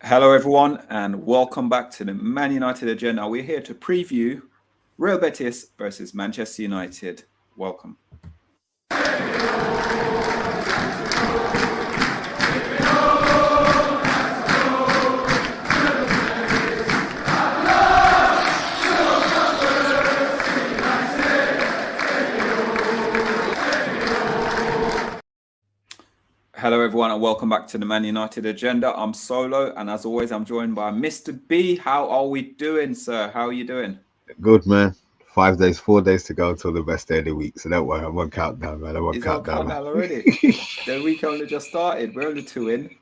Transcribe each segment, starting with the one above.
Hello, everyone, and welcome back to the Man United agenda. We're here to preview Real Betis versus Manchester United. Welcome. Hello, everyone, and welcome back to the Man United agenda. I'm Solo, and as always, I'm joined by Mr. B. How are we doing, sir? How are you doing? Good, man. 5 days, 4 days to go until the best day of the week. So don't worry, I'm on countdown, man. I'm on It's on countdown, countdown already. The week only just started. We're only 2 in,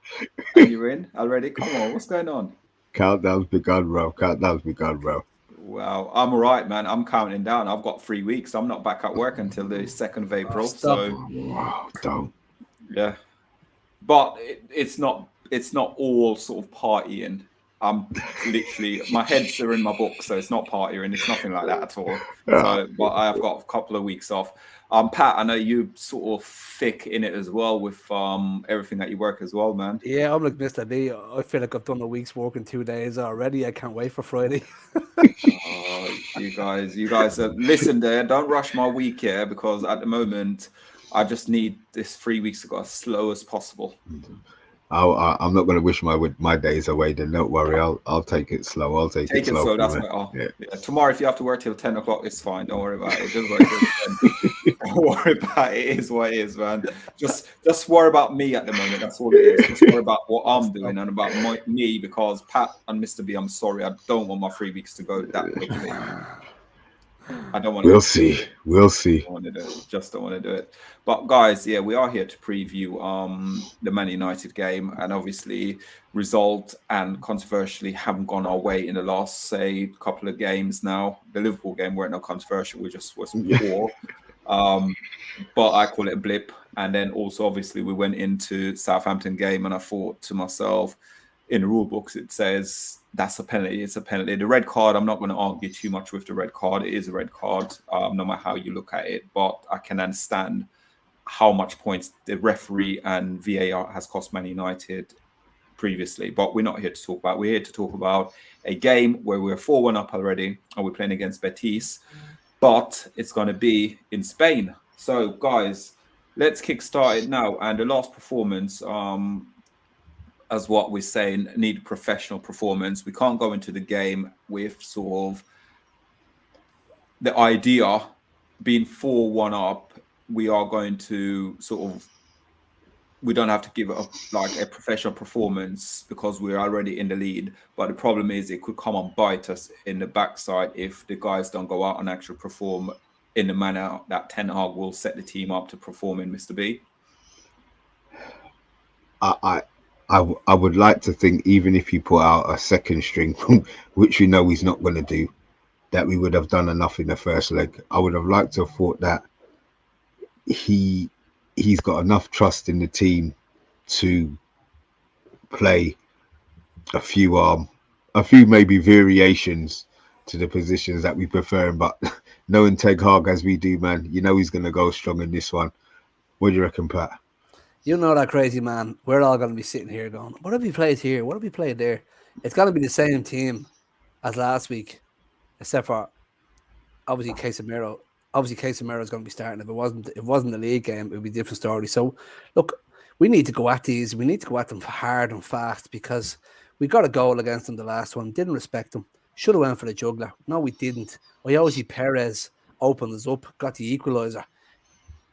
and you're in already. Come on, what's going on? Countdown's begun, bro. Countdown's begun, bro. Wow, I'm all right, man. I'm counting down. I've got 3 weeks. I'm not back at work until the 2nd of April. Stop. So Wow, don't. yeah, but it's not all sort of partying. I'm literally my heads are in my book, so it's not partying. It's nothing like that at all. So, but I've got a couple of weeks off. Pat, I know you sort of thick in it as well with everything that you work as well, man. Yeah, I'm like Mr. B. I feel like I've done a week's work in 2 days already. I can't wait for Friday. Oh, you guys, listen there. Don't rush my week here because at the moment, I just need this 3 weeks to go as slow as possible. I'm not going to wish my days away. Then don't worry. I'll take it slow. I'll take it slow. That's man. better. Yeah. Tomorrow, if you have to work till 10 o'clock, it's fine. Don't worry about it. Just work till 10. Don't worry about it. It is what it is, man. Just worry about me at the moment. That's all it is. Just worry about what I'm doing and about me because Pat and Mr. B, I'm sorry. I don't want my 3 weeks to go that quickly. I don't want to. We'll see. We'll see. Just don't want to do it. But guys, yeah, we are here to preview the Man United game, and obviously result and controversially haven't gone our way in the last couple of games now. The Liverpool game weren't no controversial, we just was poor. But I call it a blip. And then also obviously we went into Southampton game and I thought to myself, in the rule books it says that's a penalty. It's a penalty. The red card, I'm not going to argue too much with the red card. It is a red card, no matter how you look at it. But I can understand how much points the referee and VAR has cost Man United previously. But we're not here to talk about. We're here to talk about a game where we're 4-1 up already and we're playing against Betis. But it's going to be in Spain. So, guys, let's kickstart it now. And the last performance, as what we're saying, need professional performance. We can't go into the game with sort of the idea being 4-1 up. We are going to we don't have to give a professional performance because we're already in the lead. But the problem is it could come and bite us in the backside if the guys don't go out and actually perform in the manner that Ten Hag will set the team up to perform in, Mr. B. I would like to think, even if you put out a second string, which we know he's not going to do, that we would have done enough in the first leg. I would have liked to have thought that he's got enough trust in the team to play a few maybe variations to the positions that we prefer. But knowing Ten Hag as we do, man, you know he's going to go strong in this one. What do you reckon, Pat? You know that crazy man. We're all going to be sitting here going, what have we played here? What have we played there? It's going to be the same team as last week, except for obviously Casemiro. Obviously, Casemiro is going to be starting. If it wasn't the league game, it would be a different story. So, look, we need to go at these. We need to go at them hard and fast because we got a goal against them the last one. Didn't respect them. Should have went for the juggler. No, we didn't. We always see Perez opened us up, got the equaliser.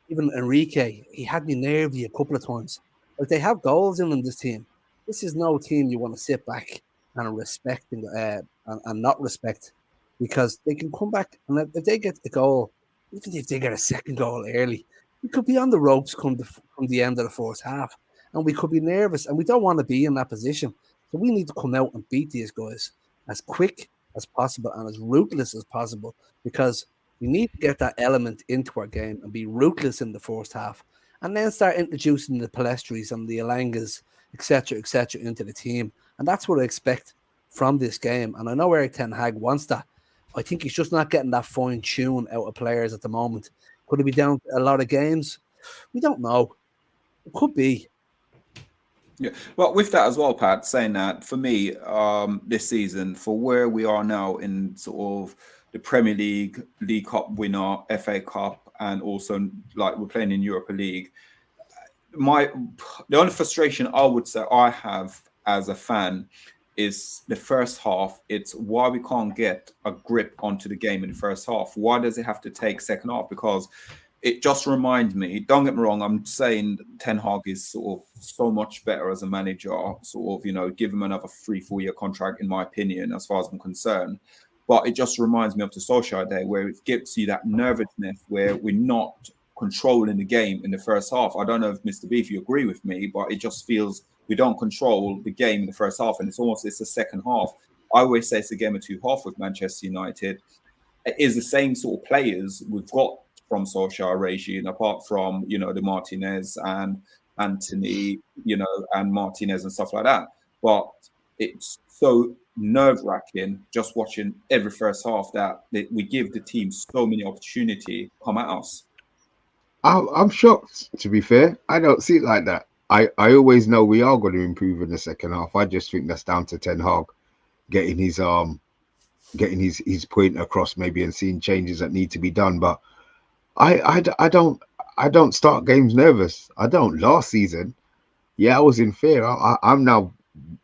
Even Enrique, he had me nervy a couple of times. Like they have goals in this team. This is no team you want to sit back and respect and not respect because they can come back and if they get the goal, even if they get a second goal early, we could be on the ropes come the end of the first half, and we could be nervous, and we don't want to be in that position. So we need to come out and beat these guys as quick as possible and as ruthless as possible because we need to get that element into our game and be ruthless in the first half and then start introducing the Pellistris and the Elangas, etc., into the team. And that's what I expect from this game. And I know Eric Ten Hag wants that. I think he's just not getting that fine tune out of players at the moment. Could it be down a lot of games? We don't know. It could be. Yeah, well, with that as well, Pat, saying that for me, this season, for where we are now in sort of the Premier League, League Cup winner, FA Cup, and also like we're playing in Europa League, the only frustration I would say I have as a fan is the first half. It's why we can't get a grip onto the game in the first half. Why does it have to take second half? Because it just reminds me, don't get me wrong, I'm saying Ten Hag is sort of so much better as a manager, sort of, give him another 3-4 year contract, in my opinion, as far as I'm concerned. But it just reminds me of the Solskjaer day where it gives you that nervousness where we're not controlling the game in the first half. I don't know if Mr. B, if you agree with me, but it just feels we don't control the game in the first half, and it's the second half. I always say it's a game of two halves with Manchester United. It is the same sort of players we've got from Solskjaer regime, apart from the Martinez and Anthony, and Martinez and stuff like that. But it's so nerve-wracking just watching every first half that we give the team so many opportunity come at us. I'm shocked, to be fair. I don't see it like that. I always know we are going to improve in the second half. I just think that's down to Ten Hag getting his point across maybe and seeing changes that need to be done. But I don't start games nervous. I don't. Last season, yeah, I was in fear. I'm now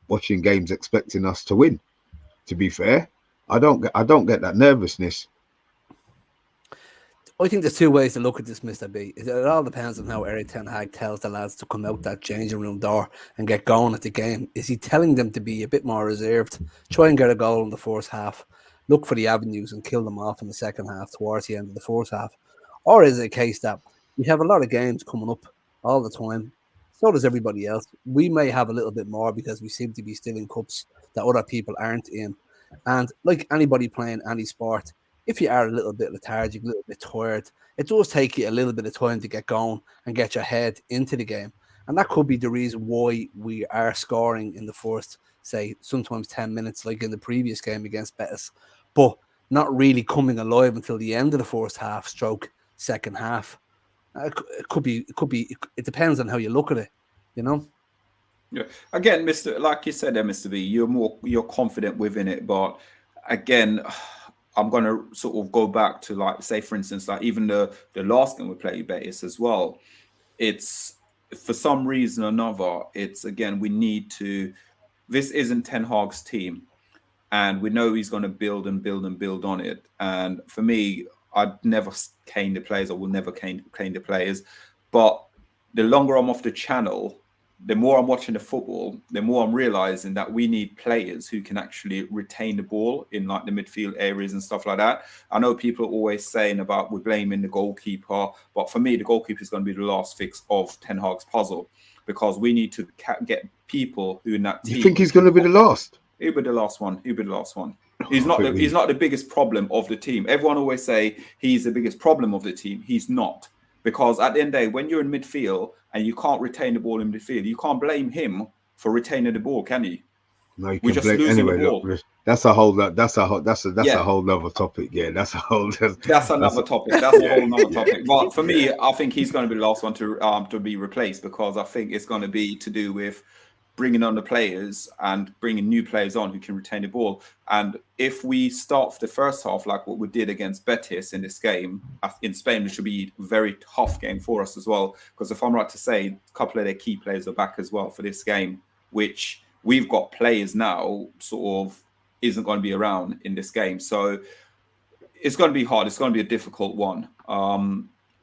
watching games expecting us to win. To be fair, I don't get that nervousness. I think there's two ways to look at this, Mr. B. It all depends on how Eric Ten Hag tells the lads to come out that changing room door and get going at the game. Is he telling them to be a bit more reserved, try and get a goal in the first half, look for the avenues and kill them off in the second half towards the end of the first half? Or is it a case that we have a lot of games coming up all the time? So does everybody else. We may have a little bit more because we seem to be still in cups that other people aren't in. And like anybody playing any sport, if you are a little bit lethargic, a little bit tired, it does take you a little bit of time to get going and get your head into the game. And that could be the reason why we are scoring in the first, say, sometimes 10 minutes, like in the previous game against Betis, but not really coming alive until the end of the first half, stroke second half. It depends on how you look at it, Yeah. Again, like you said there, Mr. B, you're confident within it, but again, I'm going to sort of go back to, like, say, for instance, like even the last game we played Betis as well. It's for some reason or another, it's again, this isn't Ten Hag's team, and we know he's going to build and build and build on it. And for me, I'd never cane the players. I will never cane the players. But the longer I'm off the channel, the more I'm watching the football, the more I'm realizing that we need players who can actually retain the ball in like the midfield areas and stuff like that. I know people are always saying about we're blaming the goalkeeper, but for me, the goalkeeper is going to be the last fix of Ten Hag's puzzle, because we need to get people who in that team. You think he's going to be the last? He'll be the last one. He's not the biggest problem of the team. Everyone always say he's the biggest problem of the team. He's not. Because at the end of the day, when you're in midfield and you can't retain the ball in midfield, you can't blame him for retaining the ball, can you? No, you can blame anyway. Look, that's a whole other topic. Yeah, that's another topic. That's a whole other topic. But for me, I think he's going to be the last one to be replaced, because I think it's going to be to do with bringing on the players and bringing new players on who can retain the ball. And if we start the first half like what we did against Betis in this game in Spain, which should be a very tough game for us as well, because if I'm right to say, a couple of their key players are back as well for this game, which we've got players now sort of isn't going to be around in this game. So it's going to be hard. It's going to be a difficult one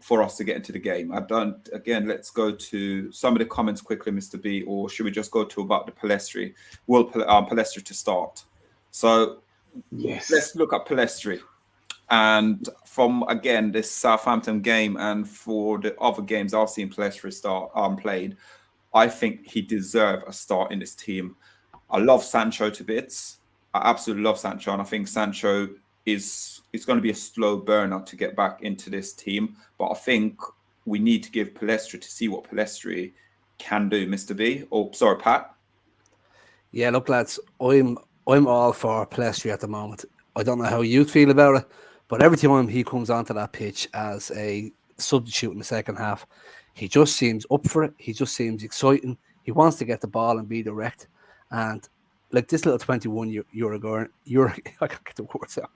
for us to get into the game. Let's go to some of the comments quickly, Mr. B, or should we just go to about the Pellistri? Pellistri to start. So yes, let's look at Pellistri. And from, again, this Southampton game and for the other games I've seen Pellistri played, I think he deserves a start in this team. I love Sancho to bits. I absolutely love Sancho, and I think Sancho it's going to be a slow burner to get back into this team. But I think we need to give Pellistri to see what Pellistri can do, Mr. B. Oh, sorry, Pat. Yeah, look, lads, I'm all for Pellistri at the moment. I don't know how you feel about it, but every time he comes onto that pitch as a substitute in the second half, he just seems up for it. He just seems exciting. He wants to get the ball and be direct. And like this little 21-year-old I can't get the words out.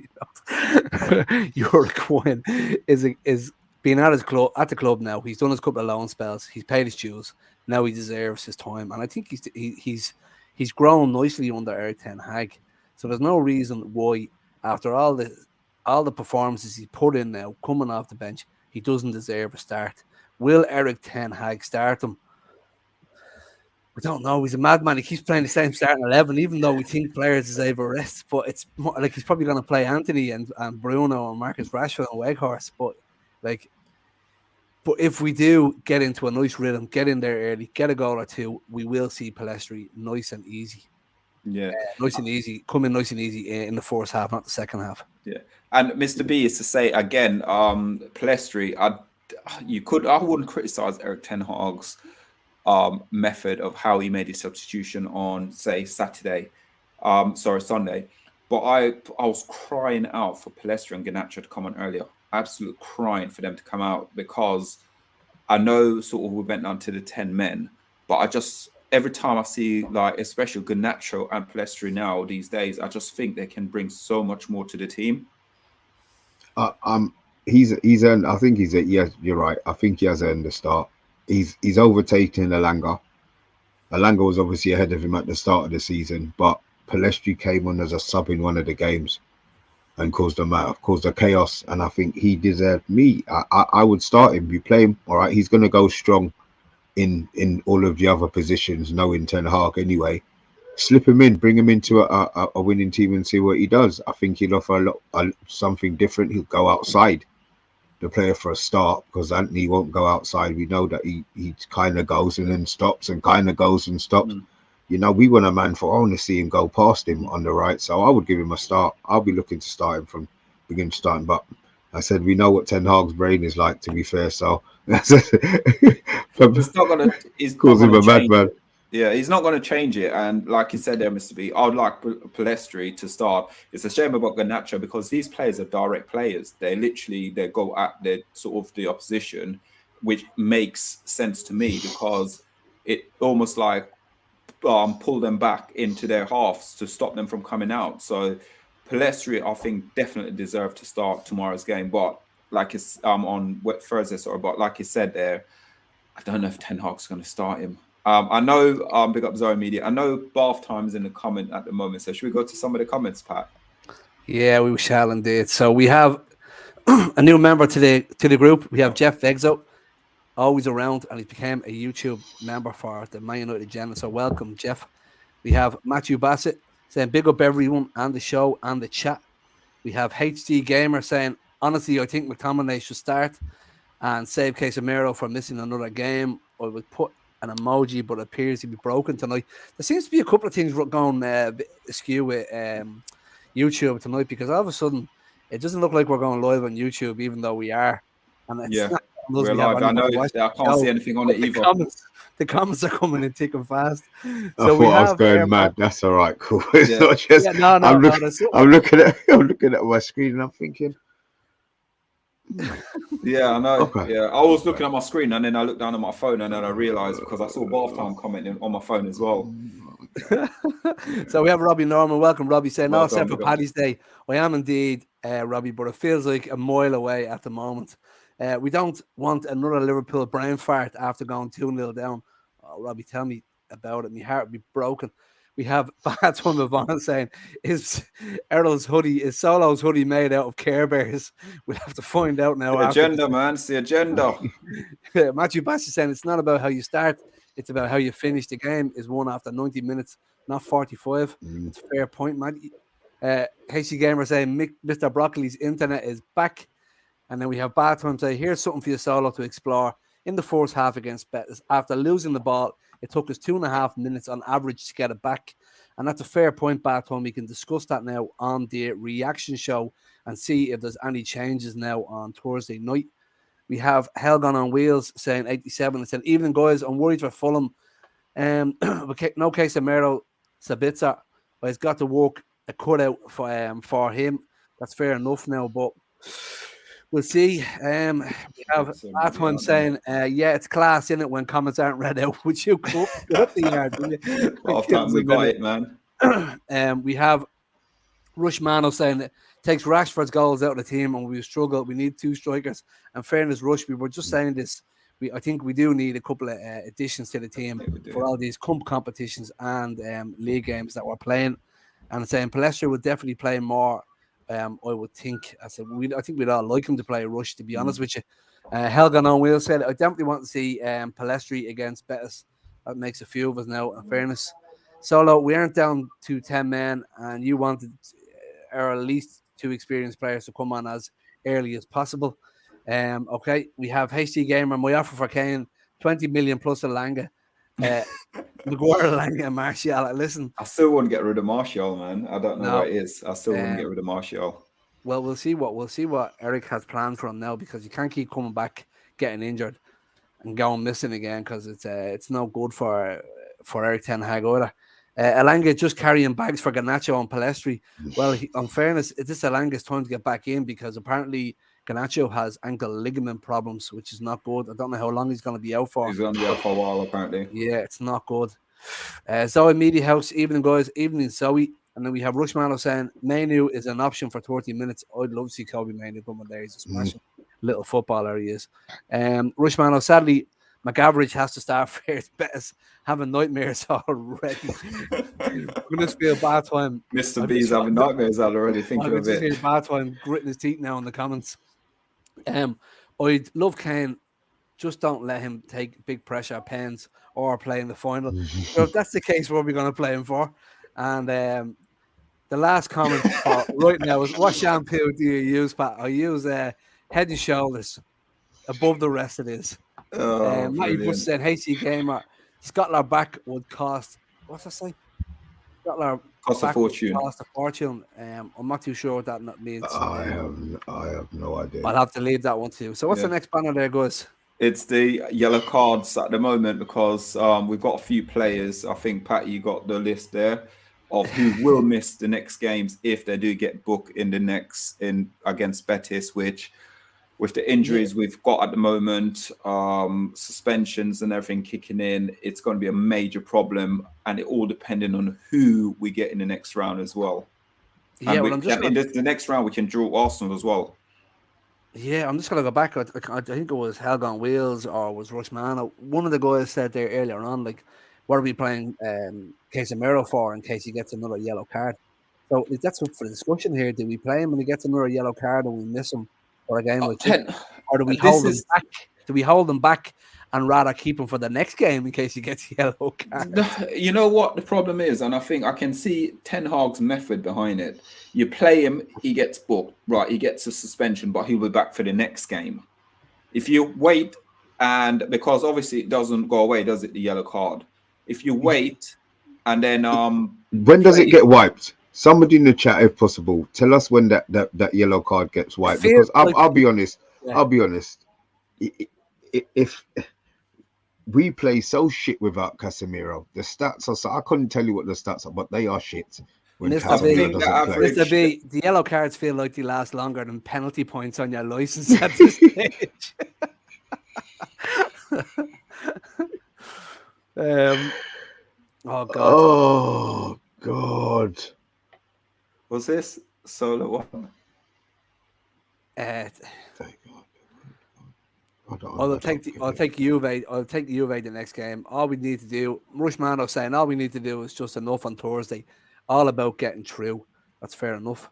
Uruguayan is being at the club now. He's done his couple of loan spells. He's paid his dues. Now he deserves his time, and I think he's grown nicely under Erik ten Hag. So there's no reason why, after all the performances he's put in now, coming off the bench, he doesn't deserve a start. Will Erik ten Hag start him? I don't know. He's a madman. He keeps playing the same starting 11, even though we think players deserve a rest. But it's more like he's probably going to play Anthony and Bruno and Marcus Rashford and Weghorst. But if we do get into a nice rhythm, get in there early, get a goal or two, we will see Pellistri nice and easy. Yeah, come in nice and easy in the first half, not the second half. Yeah, and Mr. B is to say again, Pellistri, I wouldn't criticize Erik ten Hag's method of how he made his substitution on, say, Sunday. But I was crying out for Pellistri and Garnacho to come on earlier. Absolute crying for them to come out, because I know sort of we went down to the 10 men, but I just, every time I see, like, especially Garnacho and Pellistri now these days, I just think they can bring so much more to the team. He's earned, I think yes, you're right. I think he has earned the start. He's overtaken Elanga. Elanga was obviously ahead of him at the start of the season, but Pellistri came on as a sub in one of the games and caused a chaos. And I think he deserved me. I would start him. You play him, all right. He's going to go strong in all of the other positions, knowing Ten Hag anyway. Slip him in, bring him into a winning team and see what he does. I think he'll offer something different. He'll go outside the player for a start, because Anthony won't go outside. We know that he kind of goes and then stops and kind of goes and stops. You know, we want a man for, I want to see him go past him on the right. So I would give him a start. I'll be looking to start him from beginning to starting. But I said, we know what Ten Hag's brain is like, to be fair. So he's not going to cause him a madman. Yeah, he's not going to change it. And like you said there, Mr. B, I would like Pellistri to start. It's a shame about Garnacho, because these players are direct players. They go at the opposition, which makes sense to me, because it almost like pull them back into their halves to stop them from coming out. So Pellistri, I think, definitely deserved to start tomorrow's game. But like it's on Thursday, but like you said there, I don't know if Ten Hag's going to start him. I know, big up Zone Media. I know Bath Time is in the comment at the moment. So should we go to some of the comments, Pat? Yeah, we shall indeed. So we have a new member to the group. We have Jeff Vegzo, always around, and he became a YouTube member for the Man United channel. So welcome, Jeff. We have Matthew Bassett saying big up everyone and the show and the chat. We have HD Gamer saying, honestly, I think McTominay should start and save Casemiro for missing another game. I would put an emoji, but it appears to be broken tonight. There seems to be a couple of things going askew with YouTube tonight, because all of a sudden it doesn't look like we're going live on YouTube, even though we are. And it's we're live. I know I can't see anything on it either. The comments are coming in thick and fast. So I was going mad. That's all right, cool. It's not just. I'm looking at my screen and I'm thinking. Yeah, I know. Okay. Yeah, I was looking at my screen and then I looked down at my phone and then I realised, because I saw Bath Time commenting on my phone as well. So we have Robbie Norman. Welcome, Robbie. Saying all set for Paddy's Day. I am indeed, Robbie, but it feels like a mile away at the moment. We don't want another Liverpool brain fart after going 2-0 down. Oh, Robbie, tell me about it. My heart would be broken. We have Baton Mavon saying, is Solo's hoodie made out of Care Bears? We'll have to find out now. The agenda, man. It's the agenda. Matthew Bass is saying it's not about how you start, it's about how you finish. The game is won after 90 minutes, not 45. It's a fair point, Matty. HC Gamer saying Mr. Broccoli's internet is back. And then we have Baton saying, here's something for you, Solo, to explore. In the first half against Betis, after losing the ball, it took us 2.5 minutes on average to get it back. And that's a fair point, Baton. We can discuss that now on the reaction show and see if there's any changes now on Thursday night. We have Helgon on Wheels saying 87. It said, evening, guys. I'm worried for Fulham. No Casemiro, Sabitzer. But he's got to work a cutout for him. That's fair enough now. But We'll see. We have Atwan saying, yeah, it's class in it when comments aren't read out. Would you get up the yard? Half time we got it, man. We have Rushmano saying it takes Rashford's goals out of the team and we struggle. We need 2 strikers. And fairness, Rush, we were just saying this. I think we do need a couple of additions to the team for all these competitions and league games that we're playing. And saying Pellistri would definitely play more. I would think. I think we'd all like him to play Rush, to be honest with you. Helgan on Wheel said, I definitely want to see Pellistri against Betis. That makes a few of us now, in fairness. Solo, we aren't down to 10 men, and you wanted our at least 2 experienced players to come on as early as possible. Okay, we have HD Gamer. My offer for Kane, 20 million plus a Langa. Maguire, Langa, Martial. Listen, I still wouldn't get rid of Martial, man. I don't know what it is. I still wouldn't get rid of Martial. Well, we'll see what Eric has planned for him now, because you can't keep coming back, getting injured, and going missing again, because it's no good for Eric Ten Hag either. Elanga just carrying bags for Garnacho and Pellistri. Well, in fairness, this Elanga's time to get back in, because apparently Garnacho has ankle ligament problems, which is not good. I don't know how long he's going to be out for. He's going to be out for a while, apparently. Yeah, it's not good. Zoe Media House, evening guys, evening Zoe. And then we have Rushmano saying Manu is an option for 30 minutes. I'd love to see Kobe Manu coming there. He's a smashing little footballer, he is. Rushmano, sadly, McAverage has to start first. Betis having nightmares already. I'm going to feel bad time. Mr. B's having nightmares already, thinking of it. Feel bad time, gritting his teeth now in the comments. I'd love Kane. Just don't let him take big pressure pens or play in the final. So if that's the case, what are we going to play him for? And the last comment for right now is, what shampoo do you use, Pat? I use Head and Shoulders above the rest of this. Matty Bush said, HC Gamer, Scotland back would cost, what's that say? Scotland cost a fortune. Cost a fortune. I'm not too sure what that means. I have no idea. I'll have to leave that one too. So what's the next banner there, guys? It's the yellow cards at the moment, because we've got a few players. I think, Pat, you got the list there of who will miss the next games if they do get booked in the next against Betis, which with the injuries we've got at the moment, suspensions and everything kicking in, it's going to be a major problem, and it all depending on who we get in the next round as well. Yeah, in the next round we can draw Arsenal as well. Yeah, I'm just going to go back. I think it was Helg on Wheels or was Rushmano. One of the guys said there earlier on, like, what are we playing Casemiro for in case he gets another yellow card? So that's up for discussion here. Do we play him when he gets another yellow card and we miss him for a game like 10? Or do we hold him back? Do we hold him back and rather keep him for the next game in case he gets a yellow card? You know what the problem is? And I think I can see Ten Hag's method behind it. You play him, he gets booked. Right, he gets a suspension, but he'll be back for the next game. If you wait, and because obviously it doesn't go away, does it, the yellow card? If you wait and then when does it get wiped? Somebody in the chat, if possible, tell us when that yellow card gets wiped. Because I'll be honest. Yeah. I'll be honest. If we play so shit without Casemiro, the stats are so, I couldn't tell you what the stats are, but they are shit. Mr. B, the yellow cards feel like they last longer than penalty points on your license at this stage. Oh God. Was this solo one? I'll take Juve. I'll take Juve the next game. All we need to do, Rushmano saying, all we need to do is just enough on Thursday. All about getting through. That's fair enough.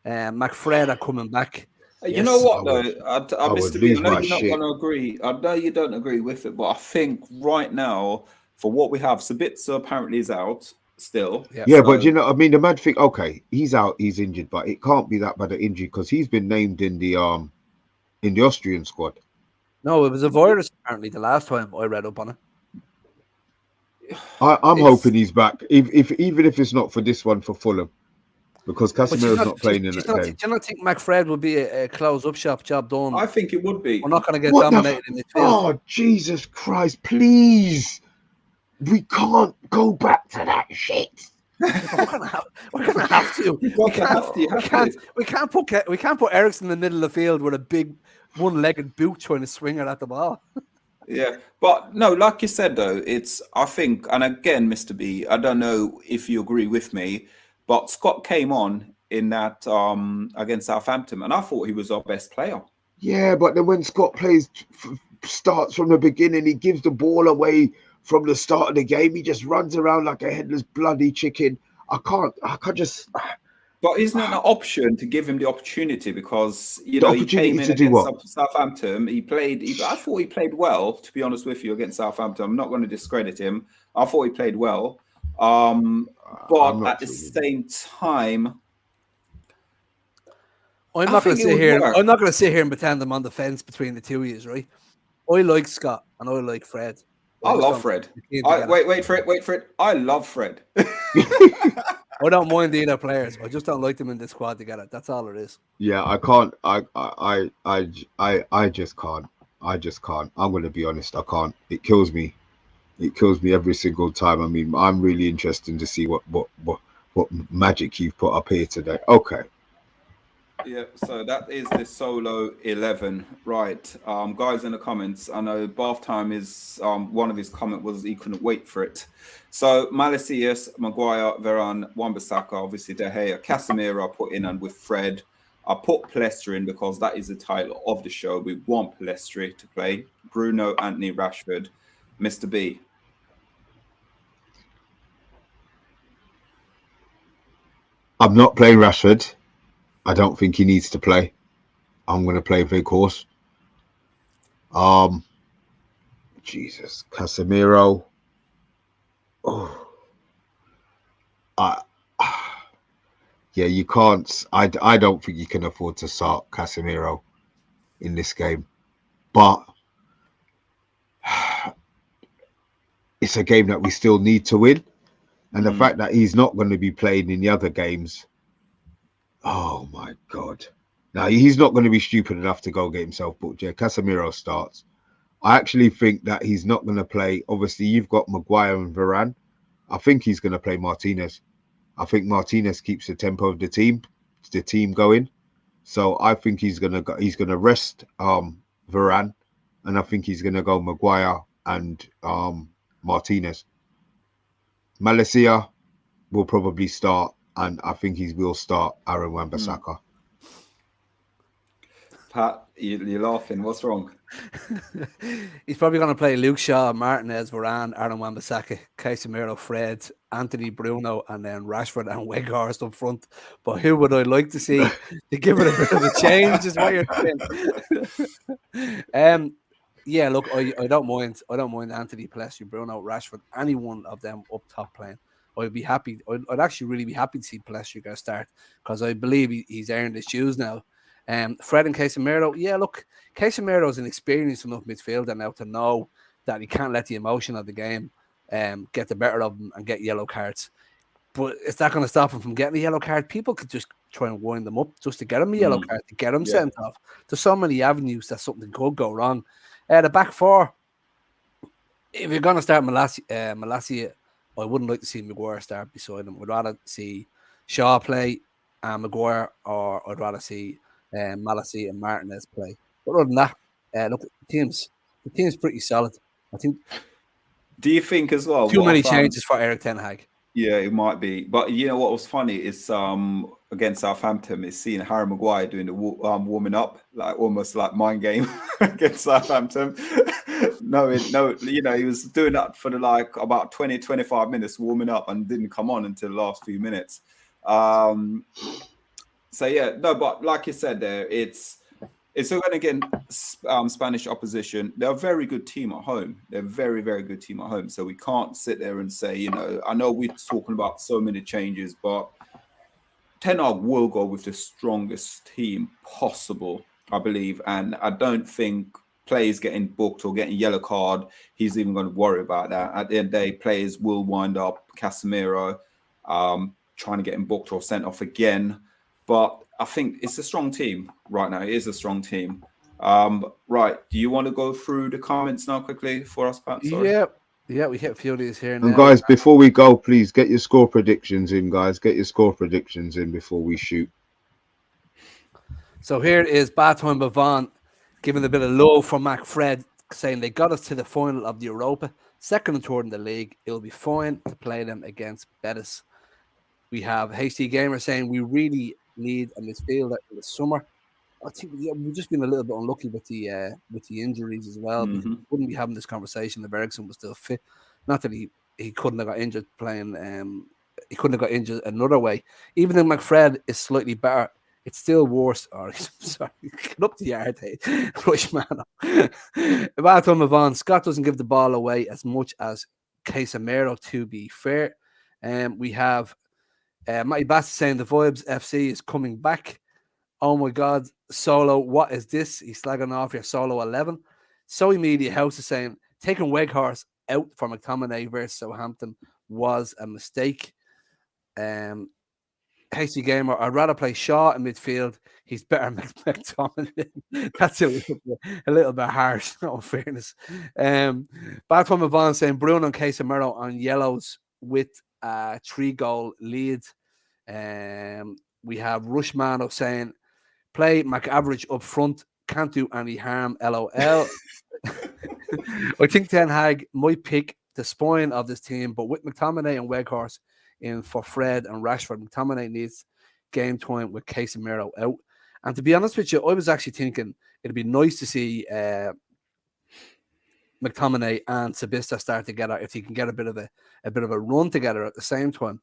McFred are coming back. You know what, though? I know you're not going to agree. I know you don't agree with it, but I think right now, for what we have, Sabitzer apparently is out still. Yeah, but you know, I mean, the mad thing, okay, he's out, he's injured, but it can't be that bad an injury because he's been named in the Austrian squad. No, it was a virus apparently the last time I read up on it. I'm hoping he's back, even if it's not for this one for Fulham, because Casemiro's not playing in that game. Do you not think McFred would be a close-up shop job done? I think it would be. We're not going to get dominated in the field. Oh, Jesus Christ, please. We can't go back to that shit. We're gonna have to. We can't put Ericsson in the middle of the field with a big one-legged boot trying to swing it at the ball. Yeah, but no, like you said though, I think, and again, Mr. B, I don't know if you agree with me, but Scott came on in that against Southampton, and I thought he was our best player. Yeah, but then when Scott starts from the beginning, he gives the ball away from the start of the game. He just runs around like a headless bloody chicken. I can't just. But isn't it an option to give him the opportunity? Because he opportunity came in to do against what? Southampton. I thought he played well. To be honest with you, against Southampton, I'm not going to discredit him. I thought he played well, but at the same time, I'm not going to sit here. I'm not going to sit here and pretend I'm on the fence between the two of you, right? I like Scott and I like Fred. I love Fred. Wait for it. I love Fred. I don't mind either players. I just don't like them in the squad together. That's all it is. Yeah, I can't. I just can't. I just can't. I'm going to be honest. I can't. It kills me. It kills me every single time. I mean, I'm really interested to see what magic you've put up here today. Okay. Yeah, so that is the solo 11, right? Guys in the comments, I know Bath Time is one of his comment was he couldn't wait for it. So Malicious, Maguire, Varane, Wan-Bissaka, obviously De Gea, Casemiro I put in, and with Fred, I put Pellistri in because that is the title of the show. We want Pellistri to play. Bruno, Anthony, Rashford, Mr. B. I'm not playing Rashford. I don't think he needs to play. I'm going to play Weghorst. Jesus, Casemiro. Oh, yeah, you can't. I don't think you can afford to start Casemiro in this game, but it's a game that we still need to win, and the fact that he's not going to be playing in the other games. Oh my God. Now he's not going to be stupid enough to go get himself booked. Yeah, Casemiro starts. I actually think that he's not going to play. Obviously, you've got Maguire and Varane. I think he's going to play Martinez. I think Martinez keeps the tempo of the team going. So I think he's going to rest Varane, and I think he's going to go Maguire and Martinez. Malacia will probably start. And I think he will start Aaron Wan-Bissaka. Pat, you're laughing. What's wrong? He's probably going to play Luke Shaw, Martinez, Varane, Aaron Wan-Bissaka, Casemiro, Fred, Anthony, Bruno, and then Rashford and Weghorst up front. But who would I like to see to give it a bit of a change? Is what you're saying. Yeah, look, I don't mind. I don't mind Anthony, Pellistri, Bruno, Rashford, any one of them up top playing. I'd be happy. I'd actually really be happy to see Pellistri go start because I believe he's earned his shoes now. Fred and Casemiro, yeah, look, Casemiro is an experienced enough midfielder now to know that he can't let the emotion of the game get the better of him and get yellow cards. But is that going to stop him from getting a yellow card? People could just try and wind them up just to get him a yellow card, to get him sent off. There's so many avenues that something could go wrong. The back four, if you're going to start Malacia, I wouldn't like to see Maguire start beside him. I'd rather see Shaw play and Maguire, or I'd rather see Malacia and Martinez play. But other than that, look, the team's pretty solid. I think. Do you think as well? Too many changes for Eric Ten Hag. Yeah, it might be. But you know what was funny is against Southampton is seeing Harry Maguire doing the warming up, like almost like mind game against Southampton. No, you know, he was doing that for about 20-25 minutes warming up and didn't come on until the last few minutes. So yeah, no, but like you said there, it's going against Spanish opposition. They're a very good team at home. They're a very, very good team at home. So we can't sit there and say, you know, I know we're talking about so many changes, but Ten Hag will go with the strongest team possible, I believe. And I don't think players getting booked or getting yellow card, he's even going to worry about that. At the end of the day, players will wind up Casemiro trying to get him booked or sent off again. But I think it's a strong team right now. It is a strong team. Right. Do you want to go through the comments now quickly for us, Pat? Sorry. Yeah. Yeah, we hit a few of these here now. And guys, before we go, please get your score predictions in, guys. Get your score predictions in before we shoot. So here it is, Baton Bavon giving a bit of love for McFred, saying they got us to the final of the Europa, second and third in the league. It'll be fine to play them against Betis. We have HT Gamer saying we really need a midfielder in the summer. I think we've just been a little bit unlucky with the injuries as well. Mm-hmm. We wouldn't be having this conversation if Ericsson was still fit. Not that he couldn't have got injured playing. He couldn't have got injured another way. Even though McFred is slightly better, it's still worse. Or sorry, get up the yard, hey, rush man. About to move on. Scott doesn't give the ball away as much as Casemiro. To be fair, we have Matty Bass saying the Vibes FC is coming back. Oh my God, Solo, what is this? He's slagging off your Solo 11. Soy Media House is saying taking Weghorst out for McTominay versus Southampton was a mistake. Hasty Gamer, I'd rather play Shaw in midfield. He's better than McTominay. That's a little bit harsh, in fairness. Bad from Yvonne saying Bruno and Casemiro on yellows with a 3-goal lead. We have Rushmano saying play McAverage up front, can't do any harm, LOL. I think Ten Hag might pick the spine of this team, but with McTominay and Weghorst in for Fred and Rashford, McTominay needs game time with Casemiro out. And to be honest with you, I was actually thinking it'd be nice to see McTominay and Sabista start together if you can get a bit of a run together at the same time.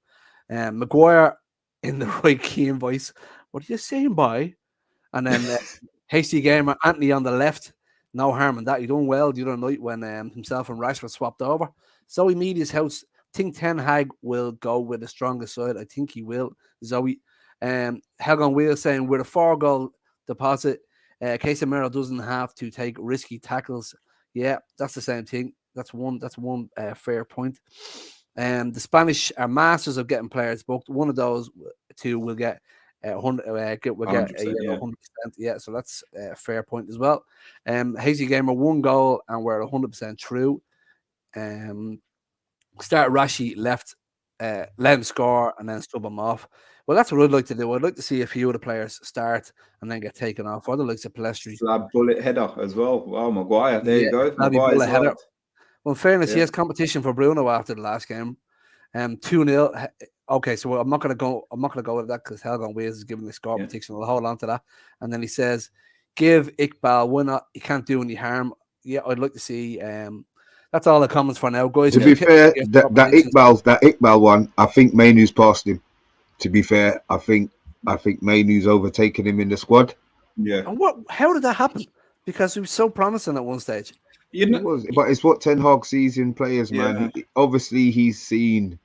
Maguire in the right key voice. What are you saying, boy? And then Hasty Gamer, Anthony on the left. No harm in that. You're doing well the other night when himself and Rashford swapped over. Zoe Media's house. Think Ten Hag will go with the strongest side. I think he will. Zoe. Helgon Wheel saying we're a 4-goal deposit. Casemiro doesn't have to take risky tackles. Yeah, that's the same thing. That's one fair point. The Spanish are masters of getting players booked. One of those two will get 100. We'll get 100%. Yeah, so that's a fair point as well. Hazy Gamer 1 goal and we're 100% true. Start Rashi left, let him score and then stub him off. Well, that's what I'd like to do. I'd like to see a few of the players start and then get taken off. Or the likes of Pellistri. Slab bullet header as well. Wow, Maguire. There you go. Maguire's header. Well, in fairness, he has competition for Bruno after the last game. 2-0. Okay, so I'm not gonna go with that because Helgon Wiz is giving the score prediction. We'll hold on to that. And then he says, give Iqbal, why not? He can't do any harm. Yeah, I'd like to see that's all the comments for now, guys. To be fair, that Iqbal one, I think Mainu's passed him. To be fair, I think Mainu's overtaken him in the squad. Yeah. And how did that happen? Because he was so promising at one stage. But it's what Ten Hag sees in players, man. Obviously, he's seen.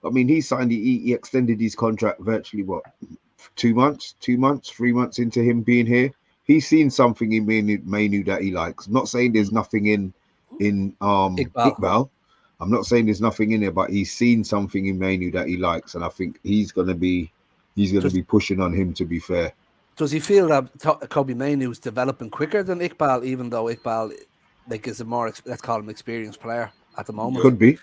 I mean, he signed. He extended his contract virtually 3 months into him being here. He's seen something in Mainu that he likes. I'm not saying there's nothing in Iqbal. I'm not saying there's nothing in there, but he's seen something in Mainu that he likes, and I think he's gonna be pushing on him. To be fair, does he feel that Kobe Mainu is developing quicker than Iqbal, even though Iqbal is a more, let's call him, experienced player at the moment? Could be,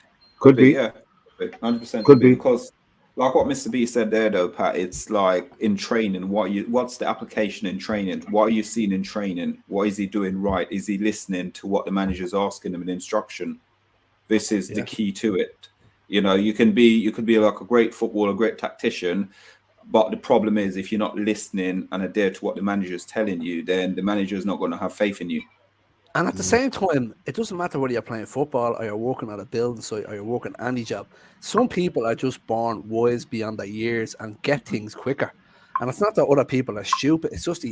yeah, 100%. Could be, because like what Mr. B said there, though, Pat. It's like in training. What's the application in training? What are you seeing in training? What is he doing right? Is he listening to what the manager's asking him in instruction? This is the key to it. You know, you could be like a great footballer, a great tactician, but the problem is if you're not listening and adhere to what the manager's telling you, then the manager's not going to have faith in you. And at the same time, it doesn't matter whether you're playing football or you're working at a building site or you're working any job. Some people are just born wise beyond their years and get things quicker. And it's not that other people are stupid. It's just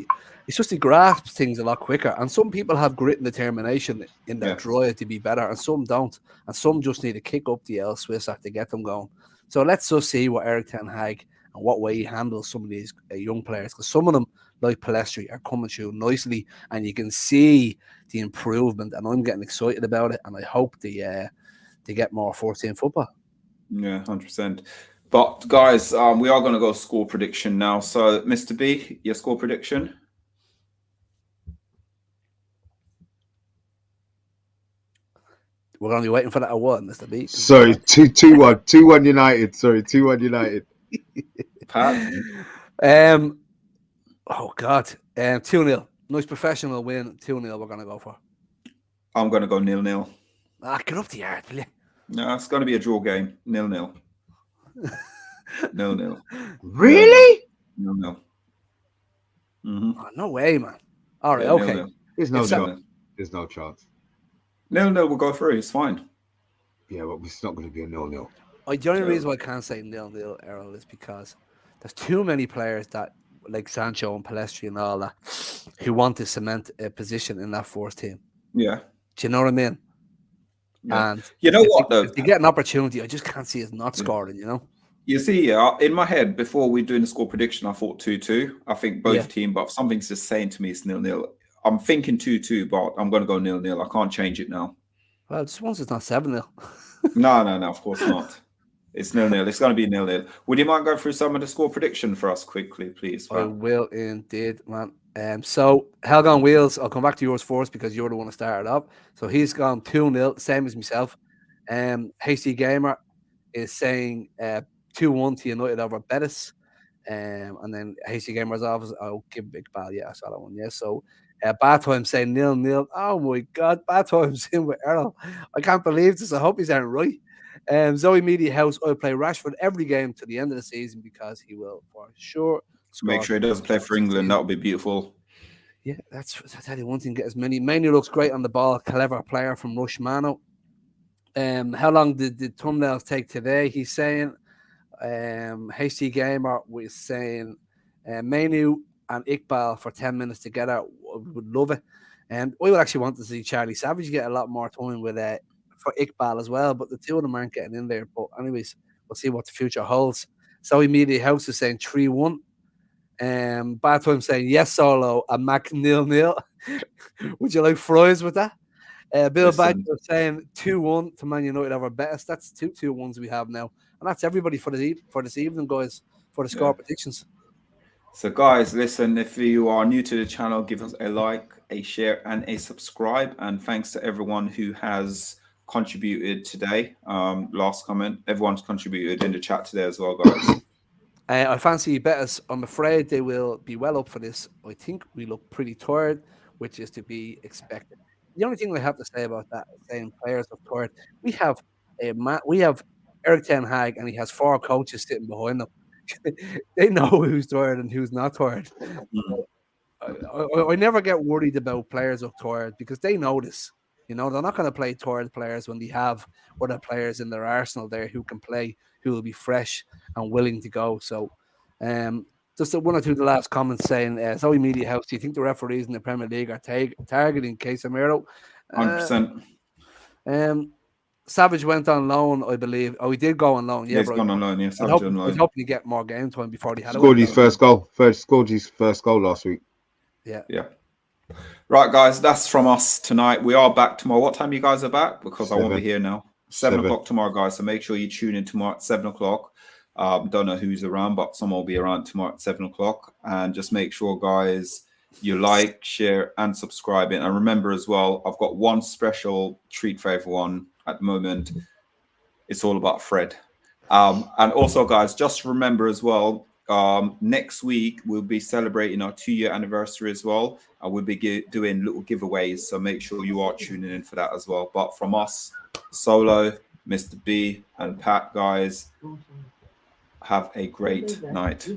he grasps things a lot quicker. And some people have grit and determination in their drive to be better, and some don't. And some just need to kick up the L Swisser to get them going. So let's just see what Eric Ten Hag and what way he handles some of these young players, because some of them, like Pellistri, are coming through nicely, and you can see the improvement. And I'm getting excited about it, and I hope they get more 14 football. Yeah, 100%. But guys, we are going to go score prediction now. So, Mr. B, your score prediction? We're going to be waiting for that award, Mr. B. Sorry, 2-1. 2-1 United. Sorry, 2-1 United. Pat? Oh, God. 2-0. Nice professional win. 2-0 we're going to go for. I'm going to go 0-0. Get up the yard, will you? No, it's going to be a draw game. 0-0. 0-0. Really? 0-0. Mm-hmm. Oh, no way, man. All right, Yeah, okay. 0-0. There's no It's chance. There's no chance. 0-0 will go through. It's fine. Yeah, but it's not going to be a 0-0. The only reason why I can't say 0-0, Errol, is because there's too many players that, like Sancho and Pellistri and all that, who want to cement a position in that first team. Yeah. Do you know what I mean? Yeah. And you know what, though? If they get an opportunity, I just can't see us not scoring, you know? You see, in my head, before we doing the score prediction, I thought 2-2. I think both teams, but something's just saying to me it's 0-0. I'm thinking 2-2, but I'm going to go 0-0. I can't change it now. Well, just once it's not 7-0. No, of course not. It's 0-0. It's going to be 0-0. Would you mind going through some of the score prediction for us quickly, please? I will indeed, man. So, Hell on Wheels, I'll come back to yours first because you're the one who started up. So, he's gone 2-0, same as myself. Hasty Gamer is saying 2-1 to United over Betis. And then Hasty Gamer's office, I'll give Iqbal. Yeah, I saw that one. Yeah, so Bad Time saying 0-0. Oh my God, Bad Time's in with Errol. I can't believe this. I hope he's aren't right. Zoe Media House, I'll play Rashford every game to the end of the season because he will for sure. Make sure he doesn't play for England. That would be beautiful. Yeah, that's I tell you one thing. Get as many. Manu looks great on the ball. Clever player from Rushmano. How long did the thumbnails take today? He's saying. Hasty Gamer was saying Manu and Iqbal for 10 minutes together. Would love it. And we would actually want to see Charlie Savage get a lot more time with for Iqbal as well, but the two of them aren't getting in there. But anyways, we'll see what the future holds. Zoe Media House is saying 3-1. Bad Time saying yes, Solo, and Mac 0-0. Would you like fries with that? Bill Badger saying 2-1 to Man United over Betis. That's 2-2-1s we have now. And that's everybody for this evening, guys, for the score predictions. So, guys, listen, if you are new to the channel, give us a like, a share, and a subscribe. And thanks to everyone who has contributed today. Last comment, everyone's contributed in the chat today as well, guys. I fancy Betis. I'm afraid they will be well up for this. I think we look pretty tired, which is to be expected. The only thing I have to say about that, saying players look tired, we have Eric Ten Hag, and he has 4 coaches sitting behind them. They know who's tired and who's not tired. I never get worried about players look tired because they know this. You know, they're not going to play tired players when they have other players in their arsenal there who can play, who will be fresh and willing to go. So, just one or two of the last comments saying, Zoe Media House, do you think the referees in the Premier League are targeting Casemiro? 100%. Savage went on loan, I believe. Oh, he did go on loan. Yeah, he's gone on loan. Yeah, I was hoping to get more game time before he had scored his first goal. Scored his first goal last week. Yeah. Right, guys, that's from us tonight. We are back tomorrow. What time you guys are back? Because I won't be here now. 7 o'clock tomorrow, guys. So make sure you tune in tomorrow at 7 o'clock. Don't know who's around, but someone will be around tomorrow at 7 o'clock. And just make sure, guys, you like, share, and subscribe. And remember as well, I've got one special treat for everyone at the moment. It's all about Fred. And also, guys, just remember as well, next week we'll be celebrating our 2-year anniversary as well. And we'll be doing little giveaways. So make sure you are tuning in for that as well. But from us, Solo, Mr. B, and Pat, guys, have a great night.